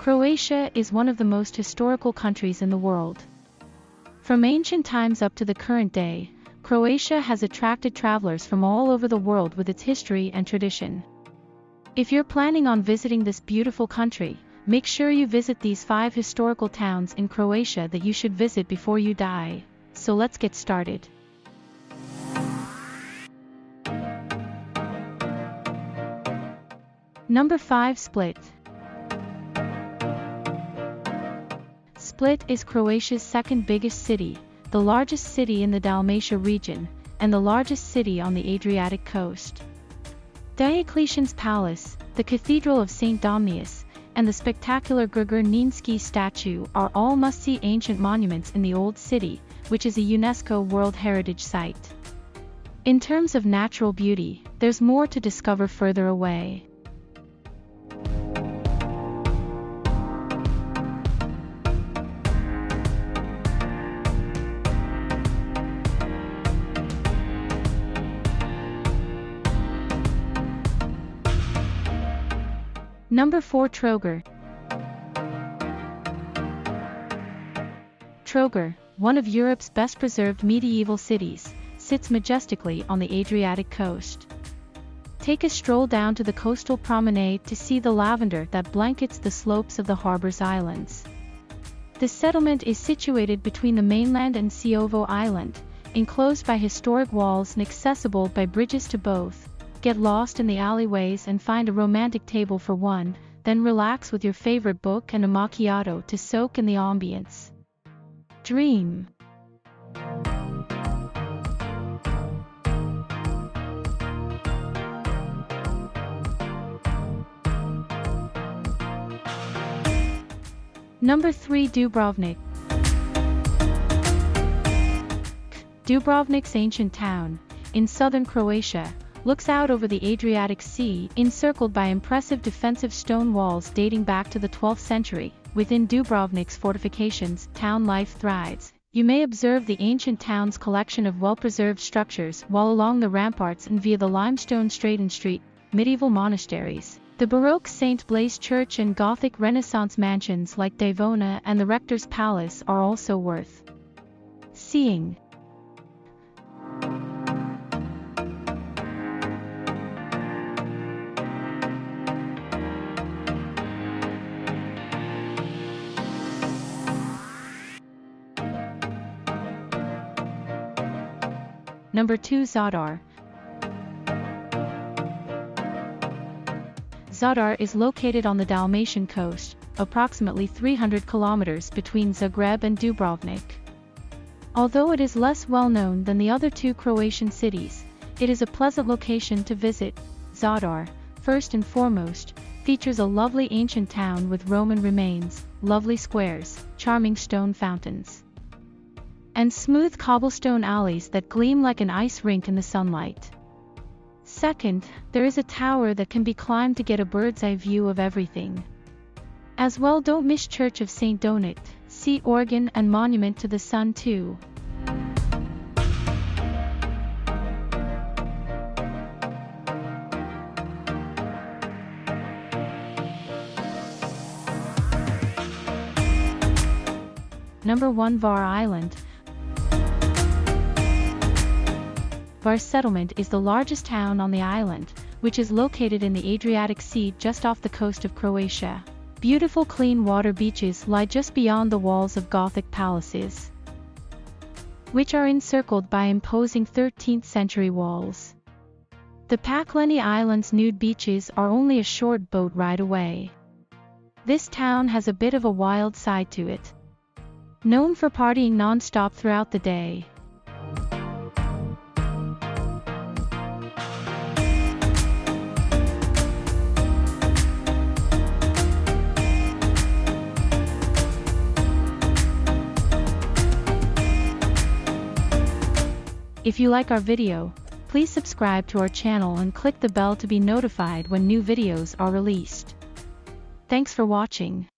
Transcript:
Croatia is one of the most historical countries in the world. From ancient times up to the current day, Croatia has attracted travelers from all over the world with its history and tradition. If you're planning on visiting this beautiful country, make sure you visit these 5 historical towns in Croatia that you should visit before you die. So let's get started. Number 5. Split. Split is Croatia's second biggest city, the largest city in the Dalmatia region, and the largest city on the Adriatic coast. Diocletian's Palace, the Cathedral of St. Domnius, and the spectacular Grgur Ninski statue are all must-see ancient monuments in the Old City, which is a UNESCO World Heritage Site. In terms of natural beauty, there's more to discover further away. Number 4. Trogir. Trogir, one of Europe's best-preserved medieval cities, sits majestically on the Adriatic coast. Take a stroll down to the coastal promenade to see the lavender that blankets the slopes of the harbor's islands. The settlement is situated between the mainland and Ciovo Island, enclosed by historic walls and accessible by bridges to both. Get lost in the alleyways and find a romantic table for one, then relax with your favorite book and a macchiato to soak in the ambience. Dream. Number 3. Dubrovnik. Dubrovnik's ancient town, in southern Croatia, looks out over the Adriatic Sea, encircled by impressive defensive stone walls dating back to the 12th century. Within Dubrovnik's fortifications, town life thrives. You may observe the ancient town's collection of well-preserved structures while along the ramparts and via the limestone Straton Street, medieval monasteries, the Baroque St. Blaise Church and Gothic Renaissance mansions like Divona and the Rector's Palace are also worth seeing. Number 2. Zadar. Zadar is located on the Dalmatian coast, approximately 300 kilometers between Zagreb and Dubrovnik. Although it is less well known than the other 2 Croatian cities, it is a pleasant location to visit. Zadar, first and foremost, features a lovely ancient town with Roman remains, lovely squares, charming stone fountains, and smooth cobblestone alleys that gleam like an ice rink in the sunlight. Second, there is a tower that can be climbed to get a bird's-eye view of everything. As well, don't miss Church of St. Donat, see organ and monument to the sun too. Number 1. Var Island. Var settlement is the largest town on the island, which is located in the Adriatic Sea just off the coast of Croatia. Beautiful clean water beaches lie just beyond the walls of Gothic palaces, which are encircled by imposing 13th century walls. The Pakleni Island's nude beaches are only a short boat ride away. This town has a bit of a wild side to it, known for partying non-stop throughout the day. If you like our video, please subscribe to our channel and click the bell to be notified when new videos are released. Thanks for watching.